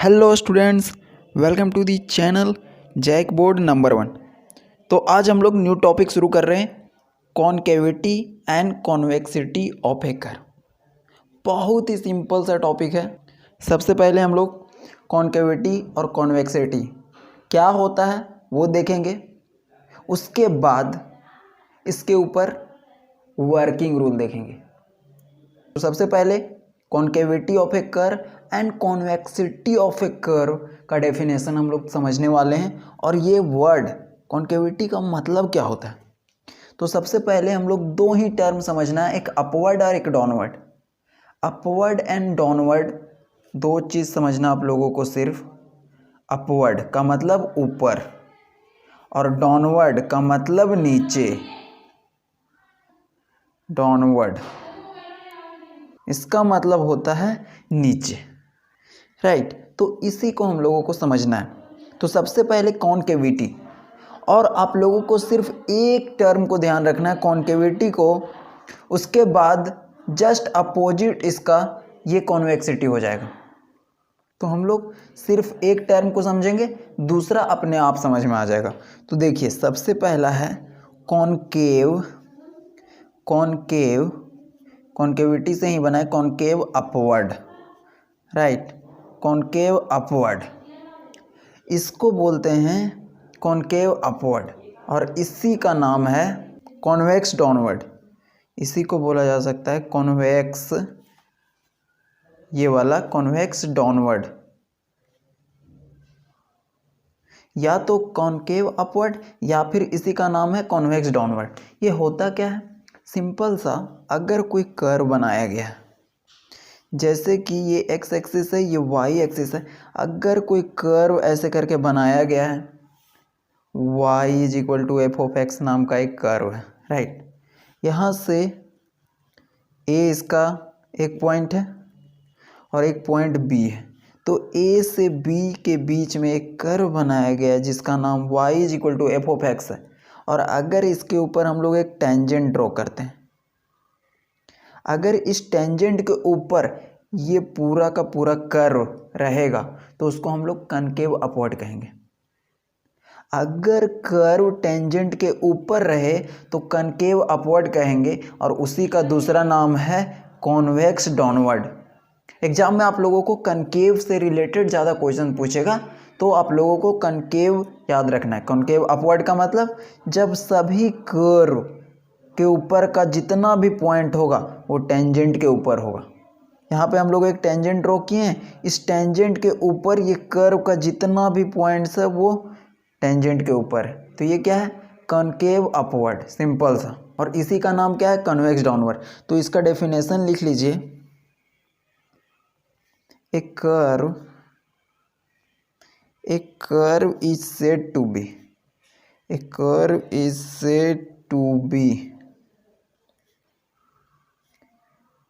Hello students, welcome to the channel JAC board number 1। तो आज हम लोग न्यू टॉपिक शुरू कर रहे हैं, कॉनकेविटी and convexity of A curve. बहुत ही सिंपल सा टॉपिक है। सबसे पहले हम लोग कॉनकेविटी और कॉन्वेक्सिटी क्या होता है वो देखेंगे। उसके बाद इसके ऊपर वर्किंग रूल देखेंगे। तो सबसे पहले कॉनकेविटी of A curve and convexity of A curve का डेफिनेशन हम लोग समझने वाले हैं। और ये वर्ड कॉनकेविटी का मतलब क्या होता है, तो सबसे पहले हम लोग दो ही टर्म समझना है, एक अपवर्ड और एक डाउनवर्ड। अपवर्ड एंड डाउनवर्ड दो चीज़ समझना आप लोगों को। सिर्फ अपवर्ड का मतलब ऊपर और डाउनवर्ड का मतलब नीचे। डाउनवर्ड इसका मतलब होता है नीचे, राइट। तो इसी को हम लोगों को समझना है। तो सबसे पहले कॉनकेविटी, और आप लोगों को सिर्फ एक टर्म को ध्यान रखना है, कॉनकेविटी को। उसके बाद जस्ट अपोजिट इसका ये कॉन्वेक्सिटी हो जाएगा। तो हम लोग सिर्फ एक टर्म को समझेंगे, दूसरा अपने आप समझ में आ जाएगा। तो देखिए, सबसे पहला है कॉनकेव। कॉनकेव कॉनकेविटी से ही बना है, concave upward, right. Concave upward इसको बोलते हैं कॉनकेव अपवर्ड, और इसी का नाम है कॉन्वेक्स डाउनवर्ड। इसी को बोला जा सकता है कॉन्वेक्स, ये वाला कॉन्वेक्स डाउनवर्ड, या तो कॉनकेव अपवर्ड या फिर इसी का नाम है कॉन्वेक्स डाउनवर्ड। ये होता क्या है, सिंपल सा, अगर कोई कर्व बनाया गया है, जैसे कि ये एक्स एक्सिस है, ये वाई एक्सिस है। अगर कोई कर्व ऐसे करके बनाया गया है, y is equal to f of x नाम का एक कर्व है, राइट। यहाँ से a इसका एक पॉइंट है और एक पॉइंट b है। तो a से b के बीच में एक कर्व बनाया गया है जिसका नाम y is equal to f of x है। और अगर इसके ऊपर हम लोग एक टेंजेंट ड्रॉ करते हैं, अगर इस टेंजेंट के ऊपर ये पूरा का पूरा कर्व रहेगा तो उसको हम लोग कनकेव अपवर्ड कहेंगे। अगर कर्व टेंजेंट के ऊपर रहे तो कनकेव अपवर्ड कहेंगे, और उसी का दूसरा नाम है कॉन्वेक्स डाउनवर्ड। एग्जाम में आप लोगों को कनकेव से रिलेटेड ज़्यादा क्वेश्चन पूछेगा, तो आप लोगों को कनकेव याद रखना है। कॉनकेव अपवर्ड का मतलब जब सभी कर्व के ऊपर का जितना भी पॉइंट होगा वो टेंजेंट के ऊपर होगा। यहाँ पे हम लोग एक टेंजेंट ड्रॉ किए हैं, इस टेंजेंट के ऊपर ये कर्व का जितना भी पॉइंट्स है वो टेंजेंट के ऊपर है। तो ये क्या है, कॉनकेव अपवर्ड, सिंपल सा। और इसी का नाम क्या है, कन्वेक्स डाउनवर्ड। तो इसका डेफिनेशन लिख लीजिए, a curve is said to be, a curve is said to be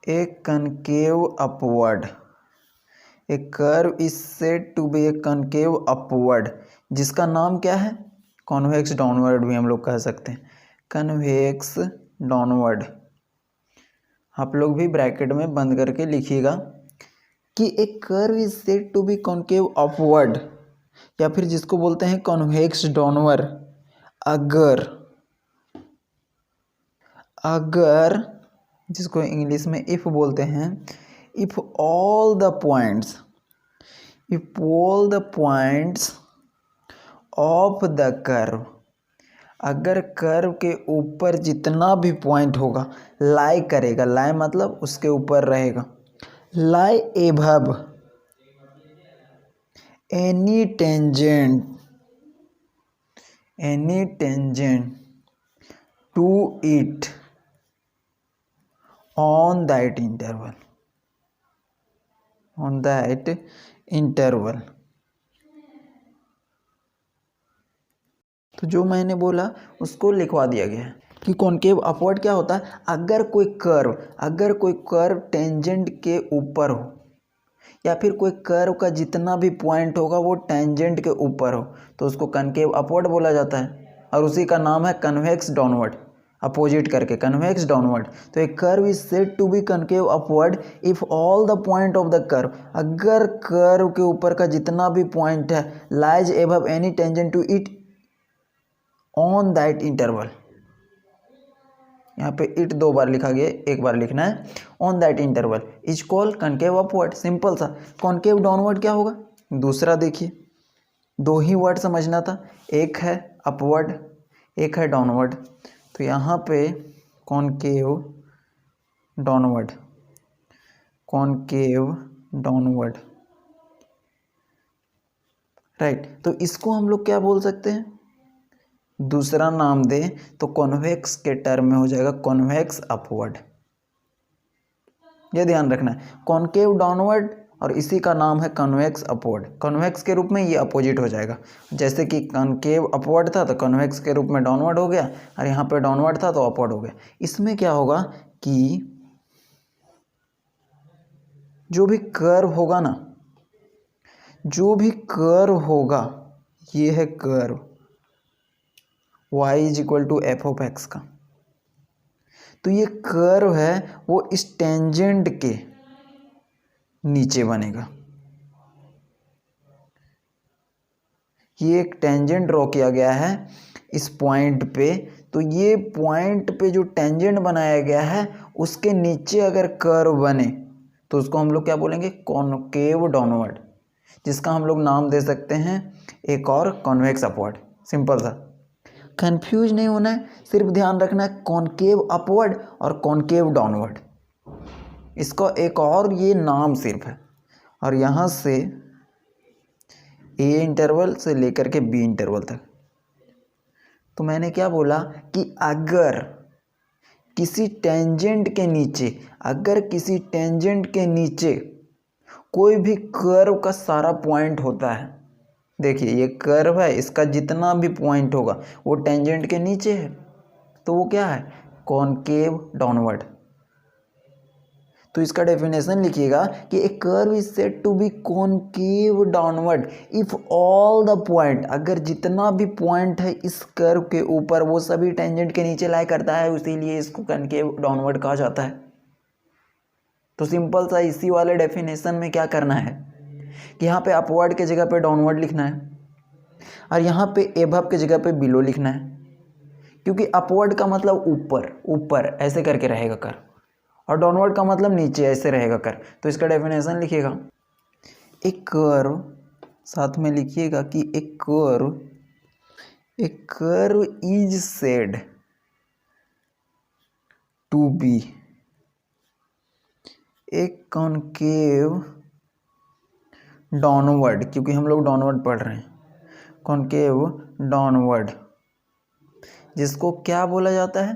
a concave upward. A curve is said to be a concave upward, जिसका नाम क्या है, कॉन्वेक्स डाउनवर्ड भी हम लोग कह सकते हैं, कन्वेक्स डाउनवर्ड। आप लोग भी ब्रैकेट में बंद करके लिखिएगा कि a curve is said to be concave upward, या फिर जिसको बोलते हैं कॉन्वेक्स डाउनवर्ड, अगर जिसको इंग्लिश में इफ बोलते हैं, if all the points of the curve, अगर कर्व के ऊपर जितना भी पॉइंट होगा लाई करेगा, लाई मतलब उसके ऊपर रहेगा, lie above any tangent to it on that interval। तो जो मैंने बोला उसको लिखवा दिया गया है कि कॉनकेव अपवर्ड क्या होता है, अगर कोई कर्व टेंजेंट के ऊपर हो, या फिर कोई कर्व का जितना भी पॉइंट होगा वो टेंजेंट के ऊपर हो, तो उसको कनकेव अपवर्ड बोला जाता है। और उसी का नाम है कन्वेक्स डाउनवर्ड। अपोजिट करके, कन्वेक्स डाउनवर्ड। तो एक curve is said to be concave upward if all the point of the curve, अगर कर्व के ऊपर का जितना भी पॉइंट है lies above any tangent to it on that interval. यहाँ पे इट 2 बार लिखा गया, 1 बार लिखना है। On that interval is called concave upward. Simple सा। कॉनकेव डाउनवर्ड क्या होगा? दूसरा देखिए, 2 ही वर्ड समझना था, एक है अपवर्ड, एक है डाउनवर्ड। तो यहाँ पे concave downward, concave downward, right. तो इसको हम लोग क्या बोल सकते हैं? दूसरा नाम दे तो कॉन्वेक्स के टर्म में हो जाएगा कॉन्वेक्स अपवर्ड। ये ध्यान रखना है, कॉनकेव डाउनवर्ड और इसी का नाम है कॉन्वेक्स अपवर्ड। कॉन्वेक्स के रूप में ये अपोजिट हो जाएगा, जैसे कि कॉनकेव अपवर्ड था तो कॉन्वेक्स के रूप में डाउनवर्ड हो गया, और यहाँ पे डाउनवर्ड था तो अपवर्ड हो गया। इसमें क्या होगा कि जो भी कर्व होगा ना, जो भी कर्व होगा, ये है curve y is equal to f of x का, तो ये कर्व है वो इस टेंजेंट के नीचे बनेगा। ये एक टेंजेंट ड्रॉ किया गया है इस पॉइंट पे, तो ये पॉइंट पे जो टेंजेंट बनाया गया है उसके नीचे अगर कर्व बने तो उसको हम लोग क्या बोलेंगे? कॉनकेव डाउनवर्ड, जिसका हम लोग नाम दे सकते हैं एक और कॉन्वेक्स अपवर्ड। सिंपल सा, कंफ्यूज नहीं होना है, सिर्फ ध्यान रखना है कॉनकेव अपवर्ड और कॉनकेव डाउनवर्ड, इसका एक और ये नाम सिर्फ है। और यहाँ से ए इंटरवल से लेकर के बी इंटरवल तक, तो मैंने क्या बोला कि अगर किसी टेंजेंट के नीचे, अगर किसी टेंजेंट के नीचे कोई भी कर्व का सारा पॉइंट होता है, देखिए ये कर्व है, इसका जितना भी पॉइंट होगा वो टेंजेंट के नीचे है, तो वो क्या है? Concave downward. तो इसका डेफिनेशन लिखिएगा कि a curve is said to be concave downward if all the point, अगर जितना भी पॉइंट है इस कर्व के ऊपर वो सभी टेंजेंट के नीचे लाई करता है, इसीलिए इसको कॉनकेव डाउनवर्ड कहा जाता है। तो सिंपल सा इसी वाले डेफिनेशन में क्या करना है कि यहाँ पे अपवर्ड के जगह पे डाउनवर्ड लिखना है, और यहाँ पे एबव के जगह पे बिलो लिखना है, क्योंकि अपवर्ड का मतलब ऊपर, ऊपर ऐसे करके रहेगा कर, और डाउनवर्ड का मतलब नीचे ऐसे रहेगा कर। तो इसका डेफिनेशन लिखिएगा, एक कर्व, साथ में लिखिएगा कि एक curve is said to be एक कॉनकेव डाउनवर्ड, क्योंकि हम लोग डाउनवर्ड पढ़ रहे हैं, कॉनकेव डाउनवर्ड, जिसको क्या बोला जाता है?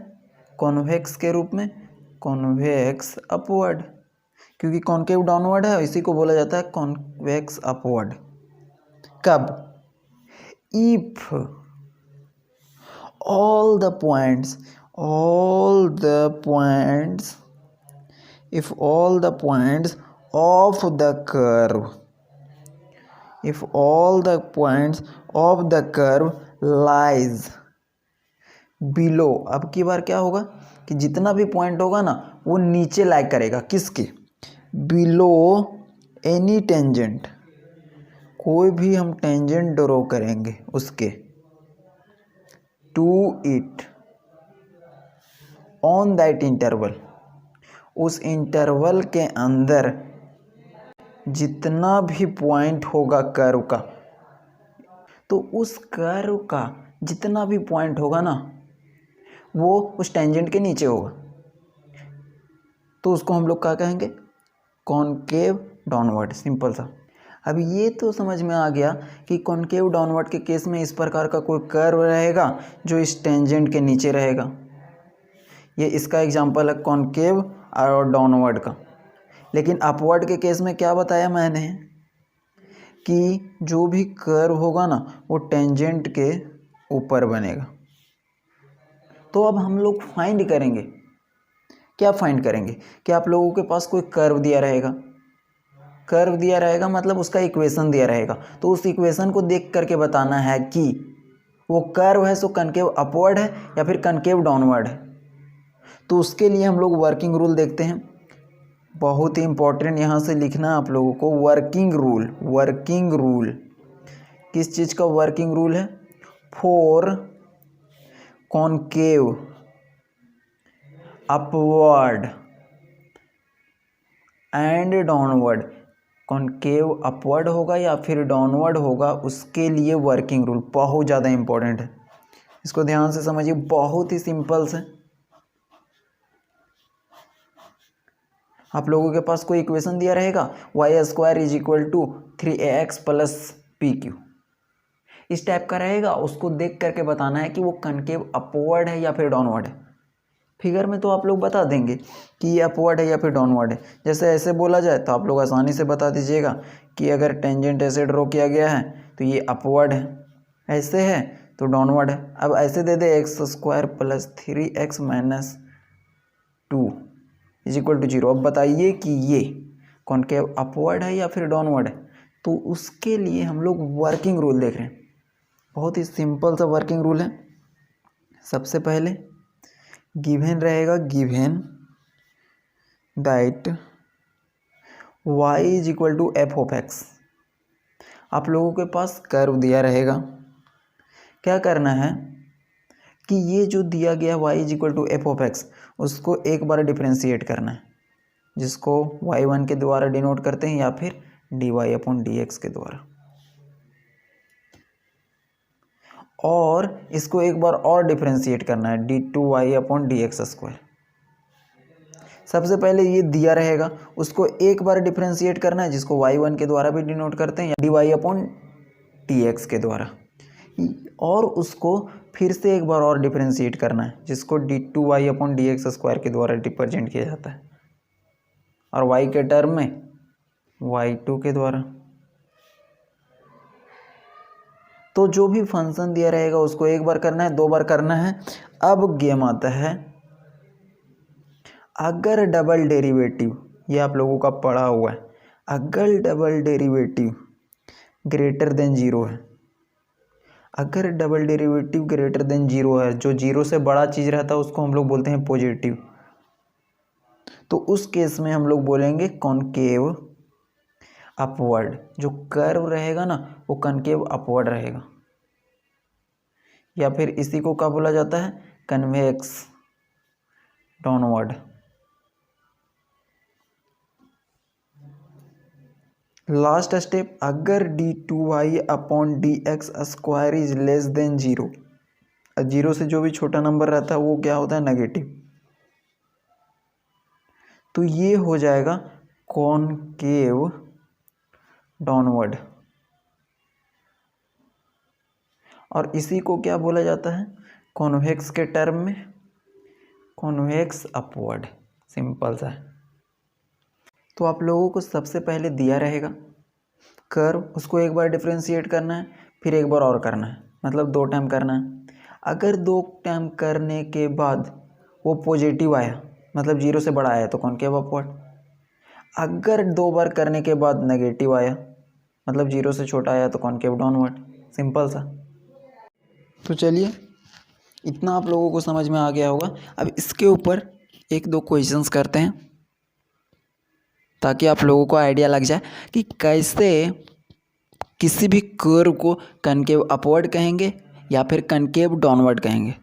कॉन्वेक्स के रूप में कॉन्वेक्स अपवर्ड, क्योंकि कॉनकेव डाउनवर्ड है, इसी को बोला जाता है कॉन्वेक्स अपवर्ड। कब? If all the points if all the points of the curve, if all the points of the curve lies below, अब की बार क्या होगा कि जितना भी पॉइंट होगा ना वो नीचे लाई करेगा, किसके? बिलो एनी टेंजेंट, कोई भी हम टेंजेंट ड्रॉ करेंगे उसके, to it on that interval, उस इंटरवल के अंदर जितना भी पॉइंट होगा कर्व का, तो उस कर्व का जितना भी पॉइंट होगा ना वो उस टेंजेंट के नीचे होगा, तो उसको हम लोग क्या कहेंगे? Concave downward. सिंपल सा। अब ये तो समझ में आ गया कि कॉनकेव डाउनवर्ड के केस में इस प्रकार का कोई कर्व रहेगा जो इस टेंजेंट के नीचे रहेगा। ये इसका एग्जांपल है कॉनकेव और डाउनवर्ड का। लेकिन अपवर्ड के केस में क्या बताया मैंने कि जो भी कर्व होगा ना वो टेंजेंट के ऊपर बनेगा। तो अब हम लोग फाइंड करेंगे, क्या फाइंड करेंगे कि आप लोगों के पास कोई कर्व दिया रहेगा, कर्व दिया रहेगा मतलब उसका इक्वेशन दिया रहेगा, तो उस इक्वेशन को देख करके बताना है कि वो कर्व है सो कनकेव अपवर्ड है या फिर कनकेव डाउनवर्ड है। तो उसके लिए हम लोग वर्किंग रूल देखते हैं। बहुत ही इंपॉर्टेंट यहाँ से लिखना है आप लोगों को, वर्किंग रूल। वर्किंग रूल किस चीज़ का वर्किंग रूल है? For concave upward and downward. Concave upward होगा या फिर डाउनवर्ड होगा, उसके लिए वर्किंग रूल बहुत ज़्यादा इंपॉर्टेंट है। इसको ध्यान से समझिए, बहुत ही सिंपल से। आप लोगों के पास कोई इक्वेशन दिया रहेगा, y² is equal to 3ax plus pq, इस टाइप का रहेगा। उसको देख करके बताना है कि वो कनकेव अपवर्ड है या फिर डाउनवर्ड है। फिगर में तो आप लोग बता देंगे कि ये अपवर्ड है या फिर डाउनवर्ड है। जैसे ऐसे बोला जाए तो आप लोग आसानी से बता दीजिएगा कि अगर टेंजेंट ऐसे ड्रॉ किया गया है तो ये अपवर्ड है, ऐसे है तो डाउनवर्ड है। अब ऐसे दे दे x² plus 3x minus 2 is equal to 0। अब बताइए कि ये कॉनकेव अपवर्ड है या फिर डाउनवर्ड है, तो उसके लिए हम लोग वर्किंग रूल देख रहे हैं। बहुत ही सिंपल सा वर्किंग रूल है। सबसे पहले गिवन रहेगा, given that y is equal to f of x. आप लोगों के पास कर्व दिया रहेगा। क्या करना है कि ये जो दिया गया y is equal to f of x, उसको एक बार डिफ्रेंशिएट करना है, जिसको y1 के द्वारा डिनोट करते हैं या फिर dy अपॉन dx के द्वारा। और इसको एक बार और डिफ्रेंशिएट करना है, d2y अपॉन dx स्क्वायर। सबसे पहले ये दिया रहेगा, उसको एक बार डिफ्रेंशिएट करना है, जिसको y1 के द्वारा भी डिनोट करते हैं या dy अपॉन dx के द्वारा। और उसको फिर से एक बार और डिफ्रेंशिएट करना है, जिसको d2y अपॉन dx स्क्वायर के द्वारा रिप्रेजेंट किया जाता है, और y के टर्म में y2 के द्वारा। तो जो भी फंक्शन दिया रहेगा उसको एक बार करना है, दो बार करना है। अब गेम आता है, अगर डबल डेरिवेटिव, ये आप लोगों का पढ़ा हुआ है, अगर डबल डेरिवेटिव ग्रेटर देन 0 है, अगर डबल डेरिवेटिव ग्रेटर देन 0 है, जो 0 से बड़ा चीज़ रहता है उसको हम लोग बोलते हैं पॉजिटिव, तो उस केस में हम लोग बोलेंगे कॉनकेव अपवर्ड। जो कर्व रहेगा ना वो कॉनकेव अपवर्ड रहेगा, या फिर इसी को क्या बोला जाता है? Convex downward. लास्ट स्टेप, अगर d2y upon dx square is less than 0, 0 से जो भी छोटा नंबर रहता है वो क्या होता है? नेगेटिव। तो ये हो जाएगा कॉनकेव डाउनवर्ड। और इसी को क्या बोला जाता है? कॉन्वेक्स के टर्म में कॉन्वेक्स अपवर्ड। सिंपल सा है। तो आप लोगों को सबसे पहले दिया रहेगा कर्व, उसको एक बार डिफ्रेंशिएट करना है, फिर एक बार और करना है, मतलब 2 टाइम करना है। अगर 2 टाइम करने के बाद वो पॉजिटिव आया, मतलब 0 से बड़ा आया, तो कॉनकेव अपवर्ड। अगर 2 बार करने के बाद नेगेटिव आया, मतलब 0 से छोटा आया, तो कॉनकेव डाउनवर्ड। सिंपल सा। तो चलिए, इतना आप लोगों को समझ में आ गया होगा। अब इसके ऊपर 1-2 क्वेश्चंस करते हैं, ताकि आप लोगों को आइडिया लग जाए कि कैसे किसी भी कर्व को कनकेव अपवर्ड कहेंगे या फिर कनकेव डाउनवर्ड कहेंगे।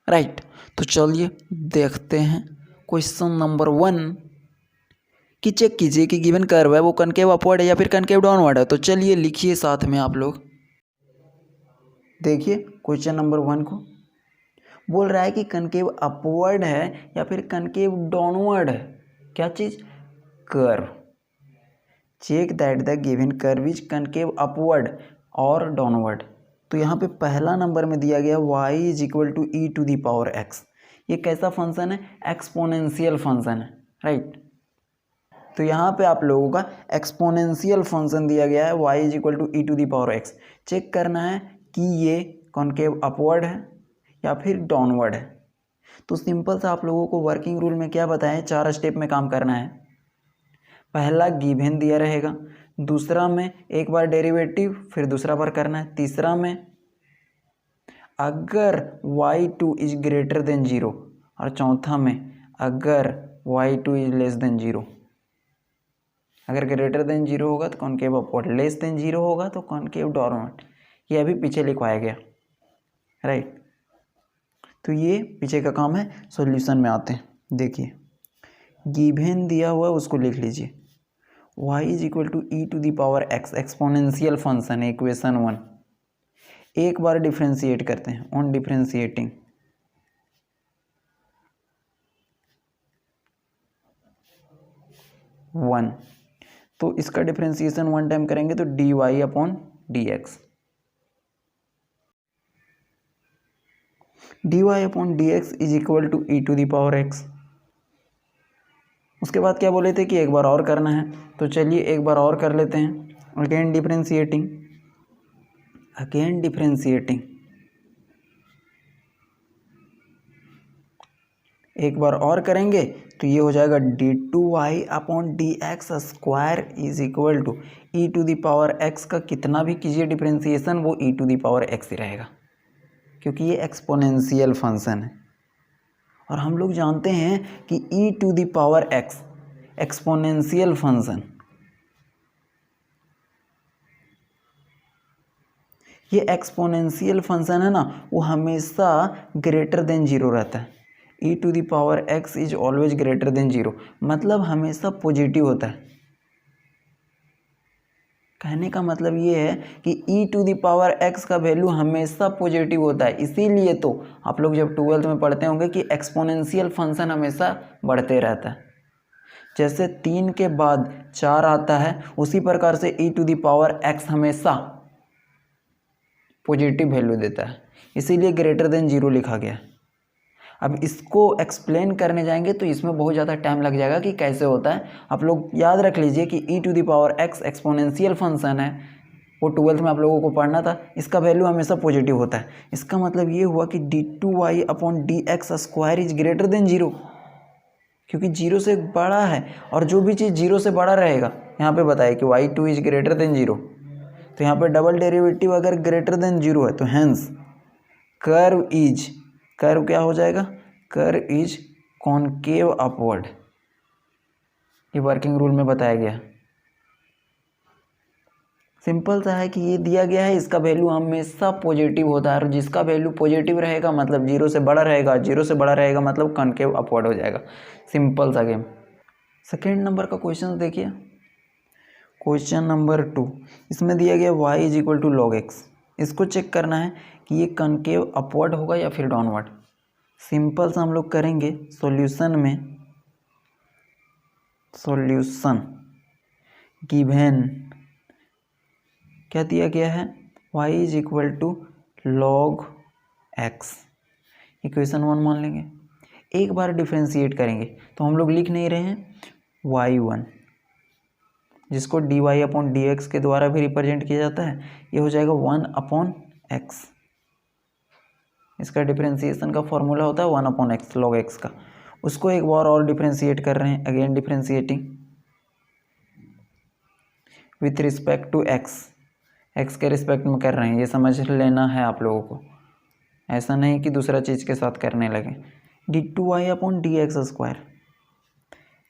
राइट, तो चलिए देखते हैं। क्वेश्चन नंबर 1 कि चेक कीजिए कि गिवन कर्व है वो कनकेव अपवर्ड है या फिर कनकेव डाउनवर्ड है। तो चलिए लिखिए साथ में आप लोग। देखिए क्वेश्चन नंबर 1 को बोल रहा है कि कनकेव अपवर्ड है या फिर कनकेव डाउनवर्ड है। क्या चीज़? Curve. Check that the given curve is concave upward और डाउनवर्ड। तो यहाँ पे पहला नंबर में दिया गया y is equal to e to the power x। ये कैसा फंक्शन है? एक्सपोनेंशियल फंक्शन है। राइट, तो यहाँ पे आप लोगों का एक्सपोनेंशियल फंक्शन दिया गया है, y is equal to e to the power x। Check करना है कि ये कॉनकेव अपवर्ड है या फिर डाउनवर्ड है। तो सिंपल सा आप लोगों को वर्किंग रूल में क्या बताएं, 4 स्टेप में काम करना है। पहला गिवन दिया रहेगा, दूसरा में एक बार डेरिवेटिव, फिर दूसरा बार करना है, तीसरा में अगर y2 इज ग्रेटर देन 0, और चौथा में अगर y2 इज लेस देन 0, अगर ग्रेटर देन 0 होगा तो कॉनकेव अपवर्ड, लेस देन 0 होगा तो कॉनकेव डाउनवर्ड। ये अभी पीछे लिखवाया गया, राइट। तो ये पीछे का काम है। सॉल्यूशन में आते हैं। देखिए गिवन दिया हुआ है उसको लिख लीजिए, y is equal to e to the power x, exponential function है, इक्वेशन 1। एक बार डिफ्रेंशिएट करते हैं, ऑन डिफ्रेंशिएटिंग 1, तो इसका डिफ्रेंशिएशन 1 टाइम करेंगे तो dy upon dx, dy upon dx is equal to e to the power x। उसके बाद क्या बोले थे कि एक बार और करना है, तो चलिए एक बार और कर लेते हैं। अगेन डिफ्रेंशिएटिंग, एक बार और करेंगे तो ये हो जाएगा d2y upon dx square is equal to e to the power x का कितना भी कीजिए डिफ्रेंशिएशन वो e to the power x ही रहेगा, क्योंकि ये एक्सपोनेंशियल फंक्शन है। और हम लोग जानते हैं कि e to the power x exponential function, ये एक्सपोनेंशियल फंक्शन है ना, वो हमेशा ग्रेटर देन 0 रहता है। E to the power x is always greater than 0, मतलब हमेशा पॉजिटिव होता है। कहने का मतलब ये है कि e to the power x का वैल्यू हमेशा पॉजिटिव होता है। इसीलिए तो आप लोग जब 12th में पढ़ते होंगे कि एक्सपोनेंशियल फंक्शन हमेशा बढ़ते रहता है। जैसे 3 के बाद 4 आता है, उसी प्रकार से ई टू दी पावर x हमेशा पॉजिटिव वैल्यू देता है, इसीलिए ग्रेटर देन 0 लिखा गया है। अब इसको एक्सप्लेन करने जाएंगे तो इसमें बहुत ज़्यादा टाइम लग जाएगा कि कैसे होता है। आप लोग याद रख लीजिए कि e to the power x exponential function है, वो 12th में आप लोगों को पढ़ना था। इसका वैल्यू हमेशा पॉजिटिव होता है। इसका मतलब ये हुआ कि d2y upon dx square is greater than 0, क्योंकि 0 से बड़ा है, और जो भी चीज़ 0 से बड़ा रहेगा, यहाँ पे बताया कि y2 इज ग्रेटर देन 0, तो यहाँ पे डबल डेरिवेटिव अगर ग्रेटर देन 0 है तो हैंस कर्व क्या हो जाएगा, कर्व इज कॉनकेव अपवर्ड। ये वर्किंग रूल में बताया गया। सिंपल सा है कि ये दिया गया है, इसका वैल्यू हमेशा पॉजिटिव होता है, और जिसका वैल्यू पॉजिटिव रहेगा मतलब 0 से बड़ा रहेगा, 0 से बड़ा रहेगा मतलब कॉनकेव अपवर्ड हो जाएगा। सिंपल सा गेम। सेकेंड नंबर का क्वेश्चन देखिए, क्वेश्चन नंबर 2। इसमें दिया गया y is equal to log x। इसको चेक करना है कि ये कॉनकेव अपवर्ड होगा या फिर डाउनवर्ड। सिंपल सा हम लोग करेंगे सॉल्यूशन में, सॉल्यूशन गिवन क्या दिया गया है, y is equal to log x, equation 1 मान लेंगे। एक बार डिफ्रेंशिएट करेंगे तो हम लोग लिख नहीं रहे हैं y1, जिसको dy अपॉन dx के द्वारा भी रिप्रेजेंट किया जाता है। ये हो जाएगा 1 अपॉन x, इसका डिफ्रेंशिएशन का फॉर्मूला होता है 1 अपॉन x लॉग x का। उसको एक बार और डिफ्रेंशिएट कर रहे हैं, again differentiating with respect to x के रिस्पेक्ट में कर रहे हैं, ये समझ लेना है आप लोगों को, ऐसा नहीं कि दूसरा चीज़ के साथ करने लगे। d2y upon dx square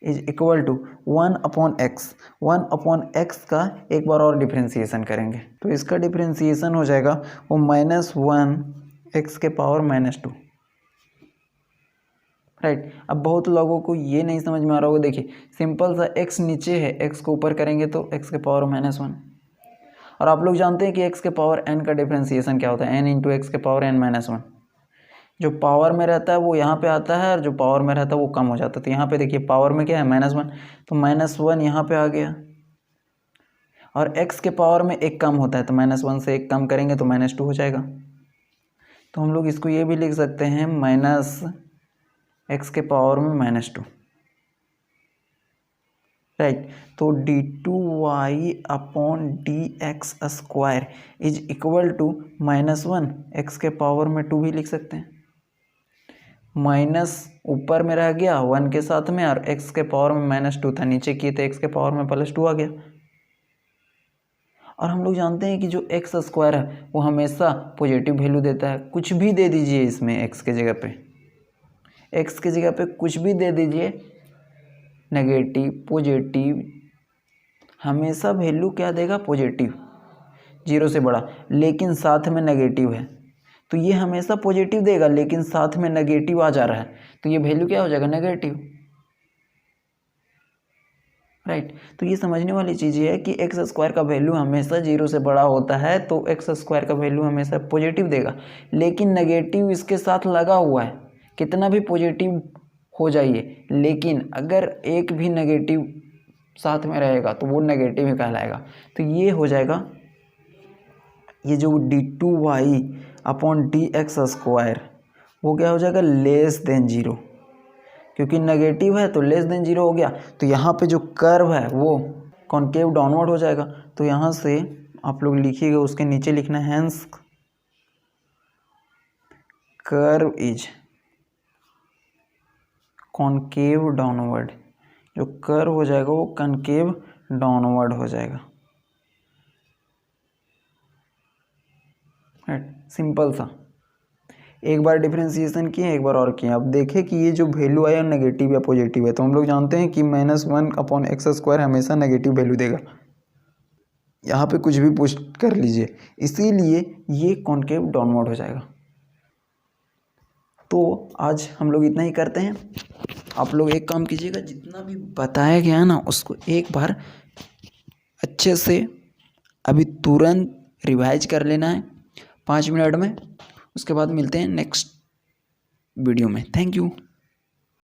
is equal to 1 upon x का एक बार और डिफ्रेंशिएशन करेंगे तो इसका डिफ्रेंशिएशन हो जाएगा वो -1 x के पावर -2, राइट। अब बहुत लोगों को ये नहीं समझ में आ रहा होगा। देखिए सिंपल सा x नीचे है, x को ऊपर करेंगे तो x के पावर -1, और आप लोग जानते हैं कि x के पावर n का डिफ्रेंशिएशन क्या होता है, n इंटू एक्स के पावर n-1। जो पावर में रहता है वो यहाँ पे आता है, और जो पावर में रहता है वो कम हो जाता है। तो यहाँ पे देखिए पावर में क्या है -1, तो -1 यहाँ पे आ गया, और x के पावर में 1 कम होता है तो -1 से 1 कम करेंगे तो -2 हो जाएगा। तो हम लोग इसको ये भी लिख सकते हैं -x के पावर में -2, राइट। तो d2y upon dx square is equal to -1 x के पावर में 2 भी लिख सकते हैं, माइनस ऊपर में रह गया 1 के साथ में, और x के पावर में -2 था, नीचे किए तो x के पावर में +2 आ गया। और हम लोग जानते हैं कि जो x स्क्वायर है वो हमेशा पॉजिटिव वैल्यू देता है, कुछ भी दे दीजिए इसमें x के जगह पे, एक्स की जगह पे कुछ भी दे दीजिए, नेगेटिव पॉजिटिव, हमेशा वैल्यू क्या देगा, पॉजिटिव, 0 से बड़ा, लेकिन साथ में नेगेटिव है तो ये हमेशा पॉजिटिव देगा, लेकिन साथ में नेगेटिव आ जा रहा है तो ये वैल्यू क्या हो जाएगा, नेगेटिव, राइट। तो ये समझने वाली चीज़ ये है कि एक्स स्क्वायर का वैल्यू हमेशा 0 से बड़ा होता है तो एक्स स्क्वायर का वैल्यू हमेशा पॉजिटिव देगा, लेकिन नेगेटिव इसके साथ लगा हुआ है, कितना भी पॉजिटिव हो जाइए, लेकिन अगर एक भी नेगेटिव साथ में रहेगा तो वो नेगेटिव ही कहलाएगा। तो ये हो जाएगा, ये जो d2y अपॉन dx² वो क्या हो जाएगा, लेस देन 0, क्योंकि नेगेटिव है तो लेस देन 0 हो गया। तो यहाँ पे जो कर्व है वो कॉनकेव डाउनवर्ड हो जाएगा। तो यहाँ से आप लोग लिखिएगा, उसके नीचे लिखना है hence curve is concave downward, जो कर्व हो जाएगा वो कॉनकेव डाउनवर्ड हो जाएगा, राइट। सिंपल सा, एक बार डिफरेंशिएशन किए, एक बार और किए, अब देखें कि ये जो वैल्यू आया नेगेटिव या पॉजिटिव है। तो हम लोग जानते हैं कि -1 अपॉन x² हमेशा नेगेटिव वैल्यू देगा, यहाँ पे कुछ भी पुट कर लीजिए, इसीलिए ये कॉनकेव डाउनवर्ड हो जाएगा। तो आज हम लोग इतना ही करते हैं। आप लोग एक काम कीजिएगा, जितना भी बताया गया ना उसको एक बार अच्छे से अभी तुरंत रिवाइज कर लेना है 5 मिनट में। उसके बाद मिलते हैं नेक्स्ट वीडियो में। Thank you.